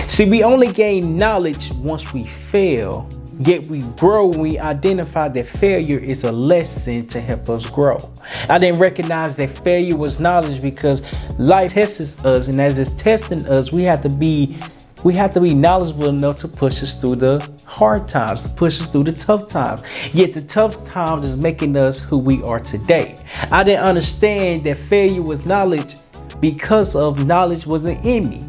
See, we only gain knowledge once we fail, yet we grow when we identify that failure is a lesson to help us grow. I didn't recognize that failure was knowledge because life tests us, and as it's testing us, we have to be knowledgeable enough to push us through the hard times, to push us through the tough times. Yet the tough times is making us who we are today. I didn't understand that failure was knowledge because of knowledge wasn't in me.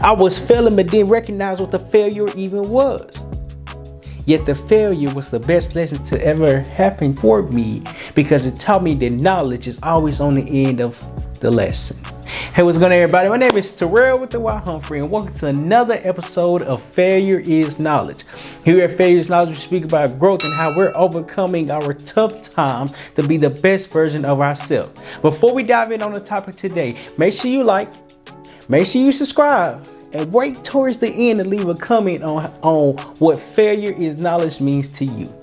I was failing but didn't recognize what the failure even was. Yet the failure was the best lesson to ever happen for me because it taught me that knowledge is always on the end of the lesson. Hey, what's going on, everybody? My name is Terryl with the Humphrey, and welcome to another episode of Failure is Knowledge. Here at Failure is Knowledge, we speak about growth and how we're overcoming our tough times to be the best version of ourselves. Before we dive in on the topic today, make sure you like, make sure you subscribe, and wait towards the end to leave a comment on what failure is knowledge means to you.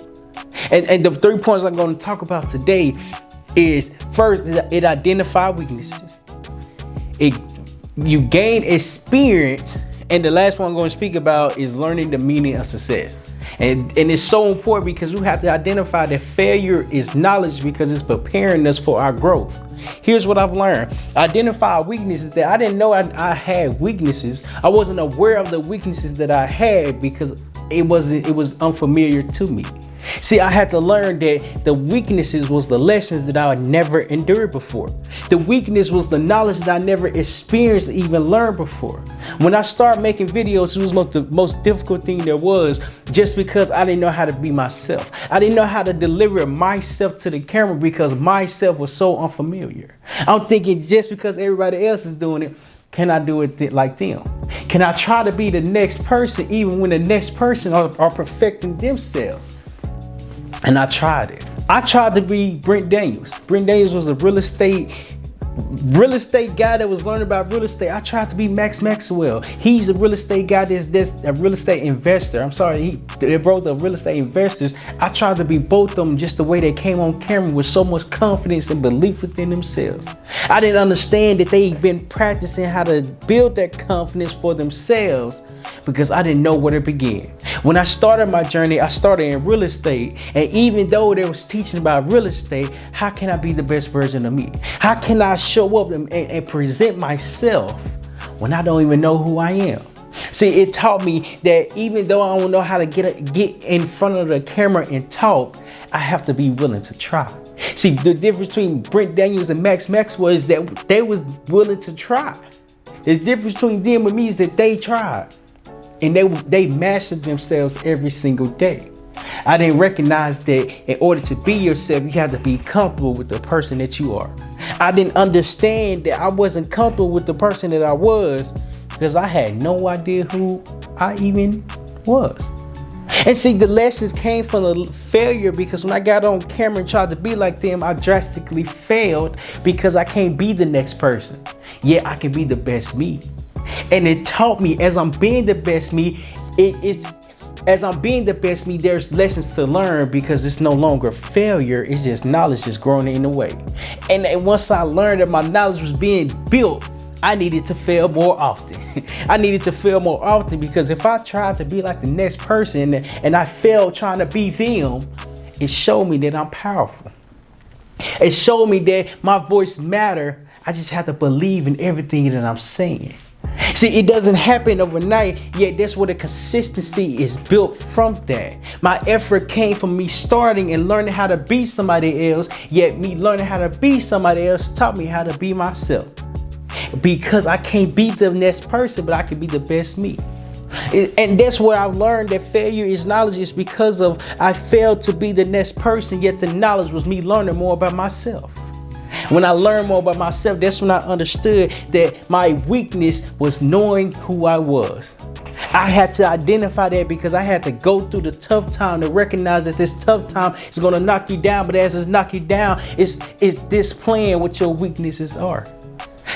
And the 3 points I'm going to talk about today is, first, it identifies weaknesses. You gain experience, and the last one I'm going to speak about is learning the meaning of success. And it's so important because we have to identify that failure is knowledge because it's preparing us for our growth. Here's what I've learned. Identify weaknesses that I didn't know I had weaknesses. I wasn't aware of the weaknesses that I had because it was unfamiliar to me. See, I had to learn that the weaknesses was the lessons that I had never endured before. The weakness was the knowledge that I never experienced, even learned before. When I started making videos, it was the most difficult thing there was, just because I didn't know how to be myself. I didn't know how to deliver myself to the camera because myself was so unfamiliar. I'm thinking just because everybody else is doing it, can I do it like them? Can I try to be the next person even when the next person are perfecting themselves? And I tried it. I tried to be Brent Daniels. Brent Daniels was a real estate guy that was learning about real estate. I tried to be Max Maxwell. He's a real estate guy that's a real estate investor. I'm sorry, they're both the real estate investors. I tried to be both of them just the way they came on camera with so much confidence and belief within themselves. I didn't understand that they've been practicing how to build that confidence for themselves because I didn't know where to begin. When I started my journey, I started in real estate. And even though they was teaching about real estate, how can I be the best version of me? How can I show up and present myself when I don't even know who I am? See, it taught me that even though I don't know how to get in front of the camera and talk, I have to be willing to try. See, the difference between Brent Daniels and Max Maxwell is that they was willing to try. The difference between them and me is that they tried. And they mastered themselves every single day. I didn't recognize that in order to be yourself, you have to be comfortable with the person that you are. I didn't understand that I wasn't comfortable with the person that I was because I had no idea who I even was. And see, the lessons came from the failure because when I got on camera and tried to be like them, I drastically failed because I can't be the next person. Yet I can be the best me. And it taught me as I'm being the best me, there's lessons to learn because it's no longer failure. It's just knowledge just growing in the way. And once I learned that my knowledge was being built, I needed to fail more often. I needed to fail more often because if I tried to be like the next person and I failed trying to be them, it showed me that I'm powerful. It showed me that my voice matters. I just have to believe in everything that I'm saying. See, it doesn't happen overnight, yet that's where the consistency is built from that. My effort came from me starting and learning how to be somebody else, yet me learning how to be somebody else taught me how to be myself. Because I can't be the next person, but I can be the best me. And that's what I've learned, that failure is knowledge is because of I failed to be the next person, yet the knowledge was me learning more about myself. When I learned more about myself, that's when I understood that my weakness was knowing who I was. I had to identify that because I had to go through the tough time to recognize that this tough time is going to knock you down. But as it's knocking you down, it's displaying what your weaknesses are.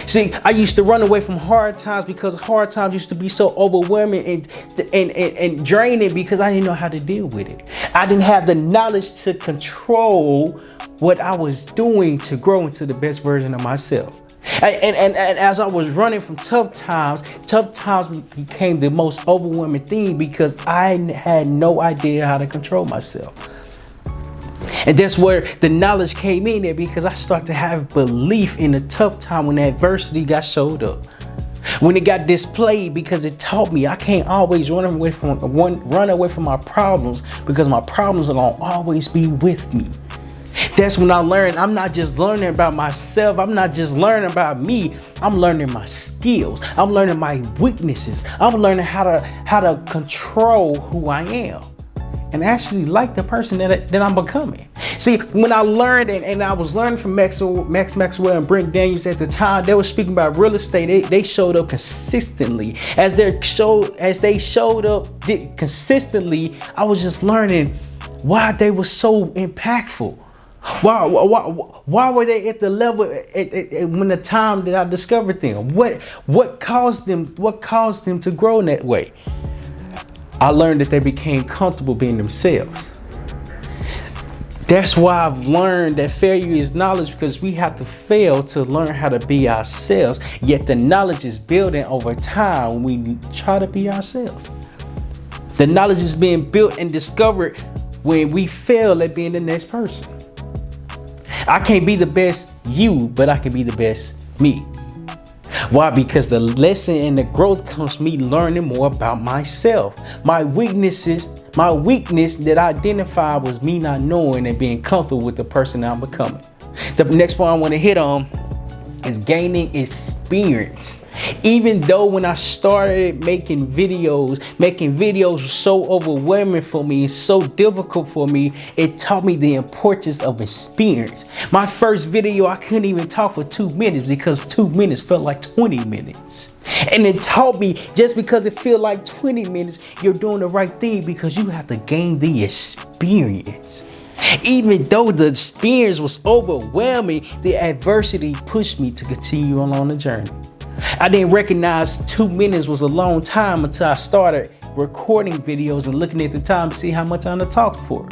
See, I used to run away from hard times because hard times used to be so overwhelming and draining because I didn't know how to deal with it. I didn't have the knowledge to control what I was doing to grow into the best version of myself. And as I was running from tough times became the most overwhelming thing because I had no idea how to control myself. And that's where the knowledge came in there, because I started to have belief in the tough time when adversity got showed up. When it got displayed, because it taught me I can't always run away from my problems, because my problems are gonna always be with me. That's when I learned I'm not just learning about myself. I'm not just learning about me. I'm learning my skills. I'm learning my weaknesses. I'm learning how to control who I am and actually like the person that I'm becoming. See, when I learned and I was learning from Max Maxwell and Brent Daniels at the time, they were speaking about real estate. They showed up consistently. As they showed up consistently, I was just learning why they were so impactful. Why were they at the level when the time that I discovered them? What caused them to grow in that way? I learned that they became comfortable being themselves. That's why I've learned that failure is knowledge, because we have to fail to learn how to be ourselves. Yet the knowledge is building over time when we try to be ourselves. The knowledge is being built and discovered when we fail at being the next person. I can't be the best you, but I can be the best me. Why? Because the lesson and the growth comes from me learning more about myself. My weakness that I identified was me not knowing and being comfortable with the person I'm becoming. The next point I want to hit on is gaining experience. Even though when I started making videos was so overwhelming for me, and so difficult for me, it taught me the importance of experience. My first video, I couldn't even talk for 2 minutes because 2 minutes felt like 20 minutes. And it taught me, just because it feels like 20 minutes, you're doing the right thing, because you have to gain the experience. Even though the experience was overwhelming, the adversity pushed me to continue along the journey. I didn't recognize 2 minutes was a long time until I started recording videos and looking at the time to see how much I'm to talk for.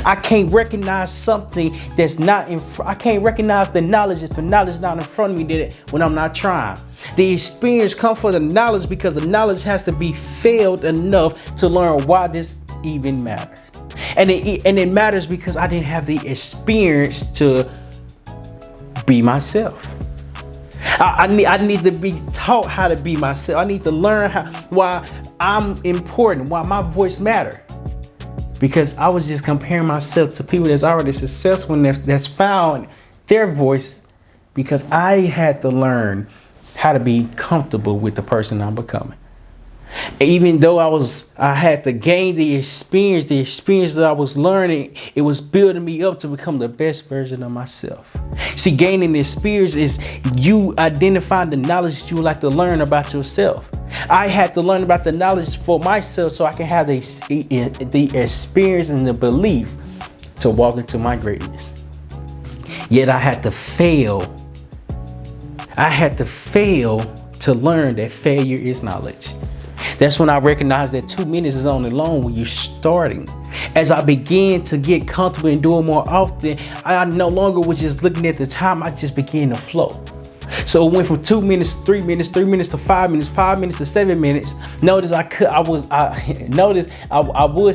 I can't recognize something that's not I can't recognize the knowledge if the knowledge not in front of me when I'm not trying. The experience comes from the knowledge, because the knowledge has to be felt enough to learn why this even matters. And it matters because I didn't have the experience to be myself. I need to be taught how to be myself. I need to learn why I'm important, why my voice matters. Because I was just comparing myself to people that's already successful and that's found their voice, because I had to learn how to be comfortable with the person I'm becoming. Even though I had to gain the experience that I was learning, it was building me up to become the best version of myself. See, gaining the experience is you identifying the knowledge that you would like to learn about yourself. I had to learn about the knowledge for myself so I can have the experience and the belief to walk into my greatness. Yet I had to fail. I had to fail to learn that failure is knowledge. That's when I recognized that 2 minutes is only long when you're starting. As I began to get comfortable and do it more often, I no longer was just looking at the time. I just began to flow. So it went from 2 minutes, 3 minutes, 3 minutes to 5 minutes, 5 minutes to 7 minutes. Notice I would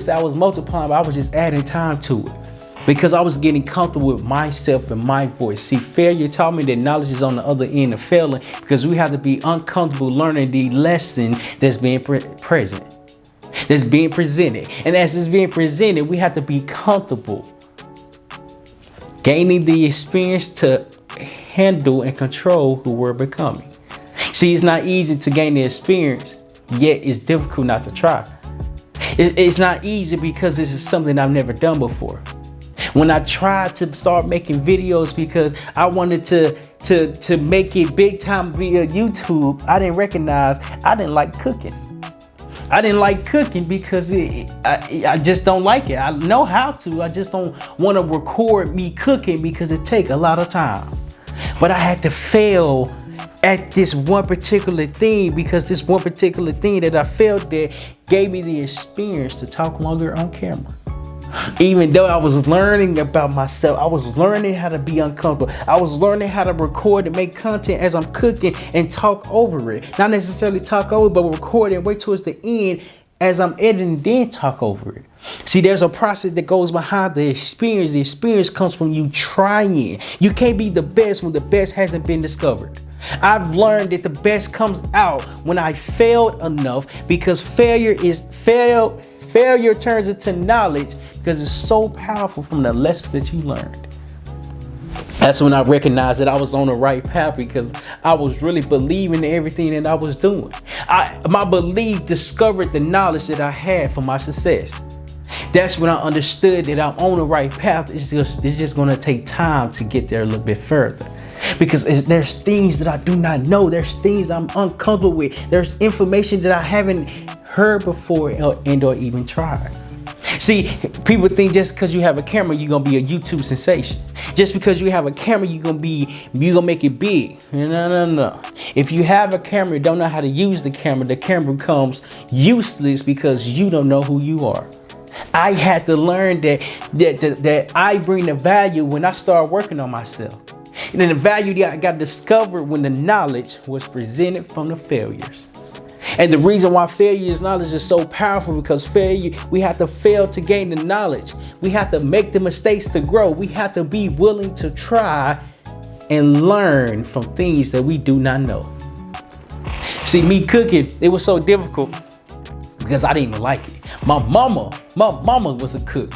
say I was multiplying, but I was just adding time to it, because I was getting comfortable with myself and my voice. See, failure taught me that knowledge is on the other end of failing, because we have to be uncomfortable learning the lesson that's being present, that's being presented. And as it's being presented, we have to be comfortable gaining the experience to handle and control who we're becoming. See, it's not easy to gain the experience, yet it's difficult not to try. It's not easy because this is something I've never done before. When I tried to start making videos because I wanted to make it big time via YouTube, I didn't recognize I didn't like cooking. I didn't like cooking because I just don't like it. I know how to, I just don't want to record me cooking because it takes a lot of time. But I had to fail at this one particular thing, because this one particular thing that I failed at gave me the experience to talk longer on camera. Even though I was learning about myself, I was learning how to be uncomfortable. I was learning how to record and make content as I'm cooking and talk over it. Not necessarily talk over it, but record and wait towards the end as I'm editing, then talk over it. See, there's a process that goes behind the experience. The experience comes from you trying. You can't be the best when the best hasn't been discovered. I've learned that the best comes out when I failed enough, because failure turns into knowledge because it's so powerful from the lesson that you learned. That's when I recognized that I was on the right path, because I was really believing in everything that I was doing. My belief discovered the knowledge that I had for my success. That's when I understood that I'm on the right path. It's just going to take time to get there a little bit further, because there's things that I do not know. There's things that I'm uncomfortable with. There's information that I haven't heard before or even tried. See, people think just because you have a camera, you're going to be a YouTube sensation. Just because you have a camera, you're going to make it big. No. If you have a camera, don't know how to use the camera becomes useless because you don't know who you are. I had to learn that I bring the value when I start working on myself. And then the value that I got discovered when the knowledge was presented from the failures. And the reason why failure is knowledge is so powerful, because we have to fail to gain the knowledge. We have to make the mistakes to grow. We have to be willing to try and learn from things that we do not know. See, me cooking, it was so difficult because I didn't even like it. My mama was a cook.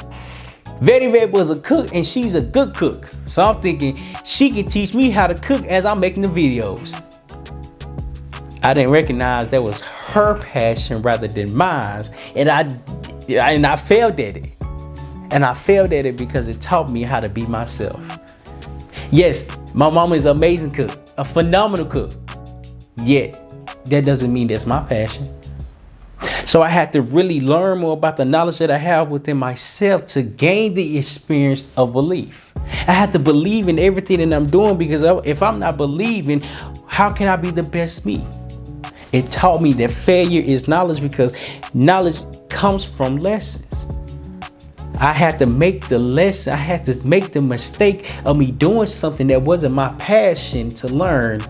Very was a cook, and she's a good cook. So I'm thinking she can teach me how to cook as I'm making the videos. I didn't recognize that was her passion rather than mine. And I failed at it. And I failed at it because it taught me how to be myself. Yes, my mama is an amazing cook, a phenomenal cook. Yet, that doesn't mean that's my passion. So I had to really learn more about the knowledge that I have within myself to gain the experience of belief. I had to believe in everything that I'm doing, because if I'm not believing, how can I be the best me? It taught me that failure is knowledge, because knowledge comes from lessons. I had to make the lesson. I had to make the mistake of me doing something that wasn't my passion to learn.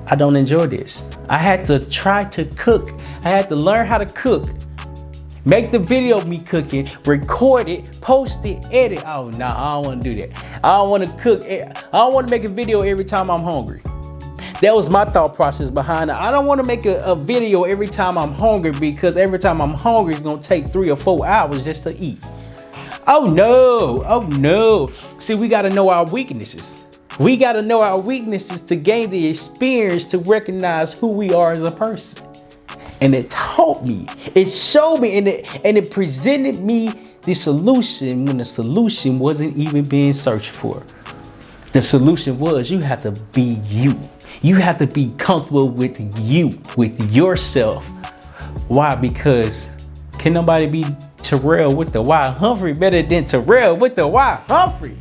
I don't enjoy this. I had to try to cook. I had to learn how to cook. Make the video of me cooking, record it, post it, edit. Oh, no, I don't want to do that. I don't want to cook. I don't want to make a video every time I'm hungry. That was my thought process behind it. I don't want to make a video every time I'm hungry, because every time I'm hungry, it's going to take 3 or 4 hours just to eat. Oh no. See, we got to know our weaknesses. We got to know our weaknesses to gain the experience to recognize who we are as a person. And it taught me, it showed me, and it presented me the solution when the solution wasn't even being searched for. The solution was, you have to be you. You have to be comfortable with you, with yourself. Why? Because can nobody be Terryl with the Y Humphrey better than Terryl with the Y Humphrey?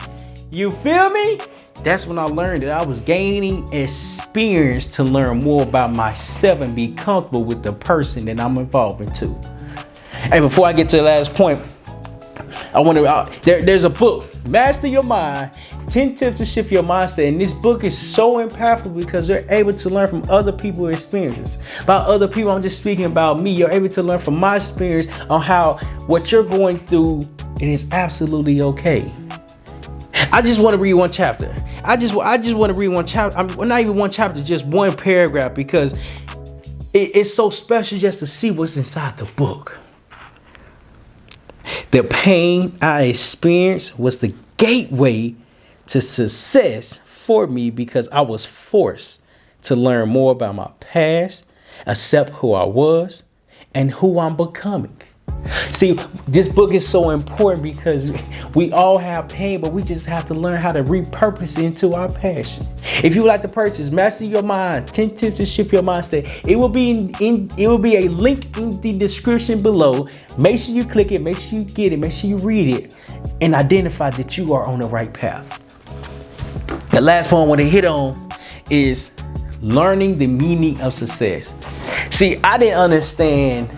You feel me? That's when I learned that I was gaining experience to learn more about myself and be comfortable with the person that I'm involved into. And before I get to the last point, I want to, there's a book, Master Your Mind, 10 Tips to Shift Your Mindset. And this book is so impactful because you're able to learn from other people's experiences. About other people, I'm just speaking about me. You're able to learn from my experience on how what you're going through, it is absolutely okay. I just want to read one chapter. I just want to read one chapter. Not even one chapter, just one paragraph, because it's so special just to see what's inside the book. The pain I experienced was the gateway to success for me, because I was forced to learn more about my past, accept who I was, and who I'm becoming. See, this book is so important because we all have pain, but we just have to learn how to repurpose it into our passion. If you would like to purchase Master Your Mind, 10 Tips to Shift Your Mindset, it will be a link in the description below. Make sure you click it, make sure you get it, make sure you read it, and identify that you are on the right path. The last point I want to hit on is learning the meaning of success. See, I didn't understand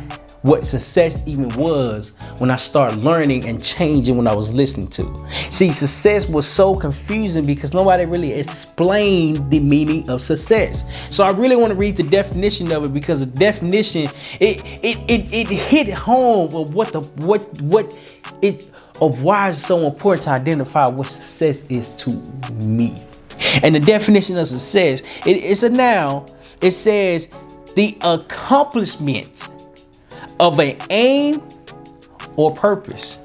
what success even was when I started learning and changing when I was listening to. See, success was so confusing because nobody really explained the meaning of success. So I really want to read the definition of it, because the definition it hit home of of why it's so important to identify what success is to me. And the definition of success, it's a noun. It says the accomplishment of an aim or purpose,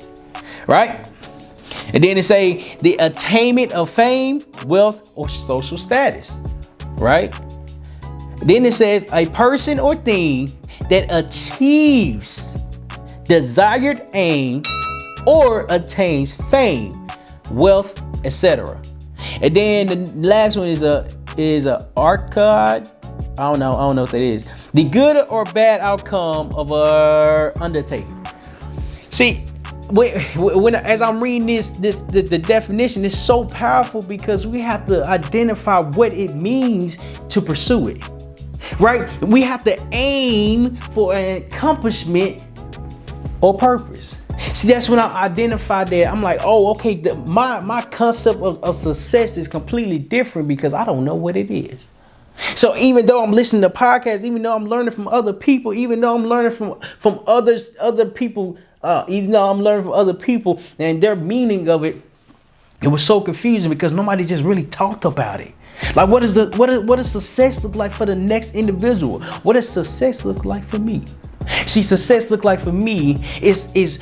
right? And then it say the attainment of fame, wealth, or social status, right? Then it says a person or thing that achieves desired aim or attains fame, wealth, etc. And then the last one is a arcade. I don't know what that is. The good or bad outcome of our undertaking. See, when as I'm reading the definition is so powerful, because we have to identify what it means to pursue it, right? We have to aim for an accomplishment or purpose. See, that's when I identified that. I'm like, oh, okay, my concept of success is completely different because I don't know what it is. So even though I'm listening to podcasts, even though I'm learning from other people, even though I'm learning from other people, even though I'm learning from other people and their meaning of it, it was so confusing because nobody just really talked about it. Like, what does success look like for the next individual? What does success look like for me? See, success look like for me is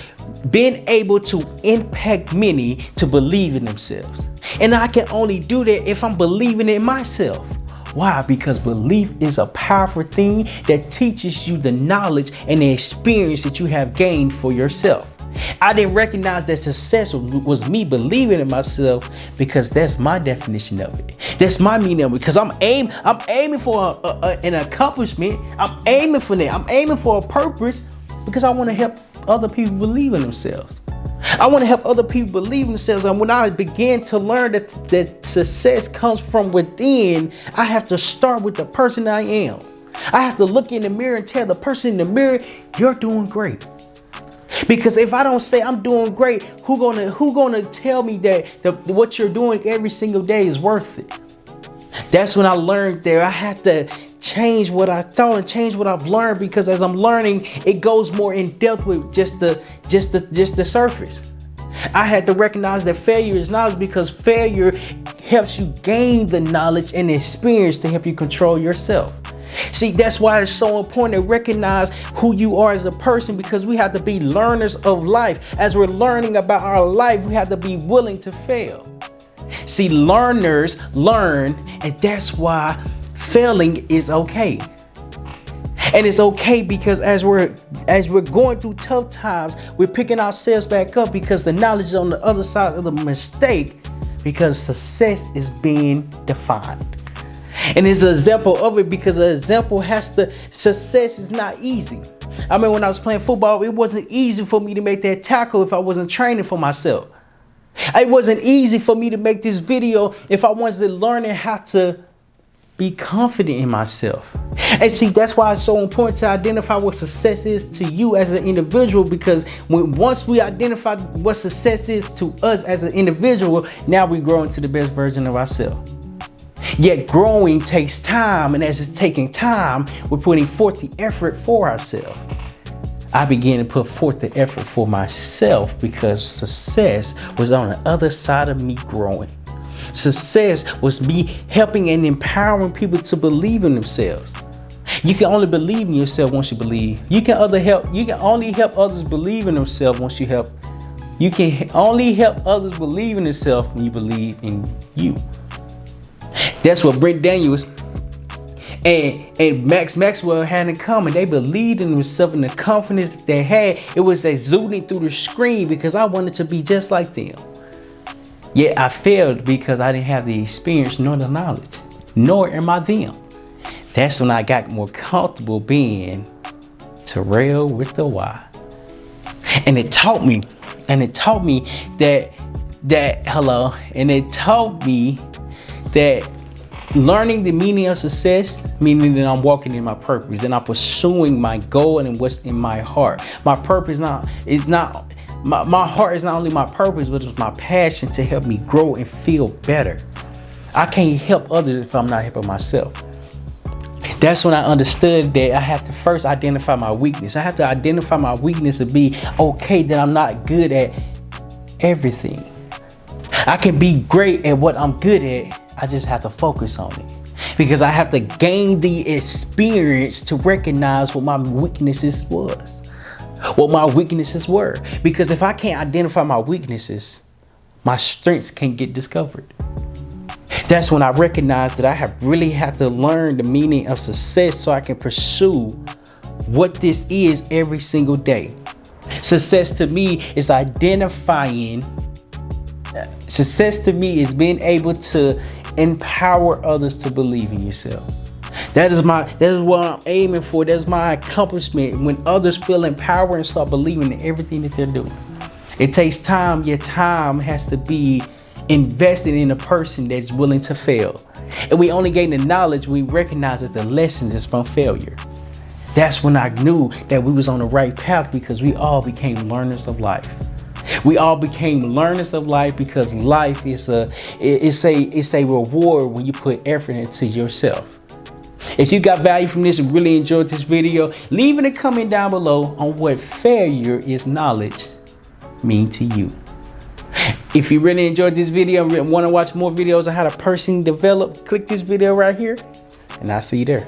being able to impact many to believe in themselves. And I can only do that if I'm believing in myself. Why? Because belief is a powerful thing that teaches you the knowledge and the experience that you have gained for yourself. I didn't recognize that success was me believing in myself, because that's my definition of it. That's my meaning of it. Because I'm aiming for an accomplishment. I'm aiming for that. I'm aiming for a purpose because I want to help other people believe in themselves. I want to help other people believe in themselves. And when I began to learn that success comes from within, I have to start with the person I am. I have to look in the mirror and tell the person in the mirror, you're doing great. Because if I don't say I'm doing great, who gonna tell me that what you're doing every single day is worth it? That's when I learned that I had to change what I thought and change what I've learned, because as I'm learning, it goes more in depth with just the surface. I had to recognize that failure is knowledge, because failure helps you gain the knowledge and experience to help you control yourself. See, that's why it's so important to recognize who you are as a person, because we have to be learners of life. As we're learning about our life, we have to be willing to fail. See, learners learn, and that's why failing is okay. And it's okay because as we're going through tough times, we're picking ourselves back up, because the knowledge is on the other side of the mistake, because success is being defined. And it's an example of it, because the example success is not easy. I mean, when I was playing football, it wasn't easy for me to make that tackle if I wasn't training for myself. It wasn't easy for me to make this video if I wasn't learning how to be confident in myself. And see, that's why it's so important to identify what success is to you as an individual, because once we identify what success is to us as an individual, now we grow into the best version of ourselves. Yet growing takes time, and as it's taking time, we're putting forth the effort for ourselves. I began to put forth the effort for myself because success was on the other side of me growing. Success was me helping and empowering people to believe in themselves. You can only believe in yourself once you believe. You can only help others believe in themselves once you help. You can only help others believe in themselves when you believe in you. That's what Brent Daniels and Max Maxwell had in common. They believed in themselves and the confidence that they had. It was exuding through the screen because I wanted to be just like them. Yet I failed because I didn't have the experience nor the knowledge, nor am I them. That's when I got more comfortable being Terryl with the Y. And it taught me that Learning the meaning of success, meaning that I'm walking in my purpose, that I'm pursuing my goal and what's in my heart. My purpose my heart is not only my purpose, but it's my passion to help me grow and feel better. I can't help others if I'm not helping myself. That's when I understood that I have to first identify my weakness. I have to identify my weakness to be okay that I'm not good at everything. I can be great at what I'm good at. I just have to focus on it, because I have to gain the experience to recognize what my weaknesses were. Because if I can't identify my weaknesses, my strengths can't get discovered. That's when I recognize that I really have to learn the meaning of success so I can pursue what this is every single day. Success to me is being able to empower others to believe in yourself. That is what I'm aiming for. That's my accomplishment. When others feel empowered and start believing in everything that they're doing. It takes time. Your time has to be invested in a person that's willing to fail. And we only gain the knowledge when we recognize that the lessons is from failure. That's when I knew that we was on the right path, because we all became learners of life. We all became learners of life because life is a reward when you put effort into yourself. If you got value from this and really enjoyed this video, leave in a comment down below on what failure is knowledge mean to you. If you really enjoyed this video and want to watch more videos on how to personally develop, click this video right here, and I'll see you there.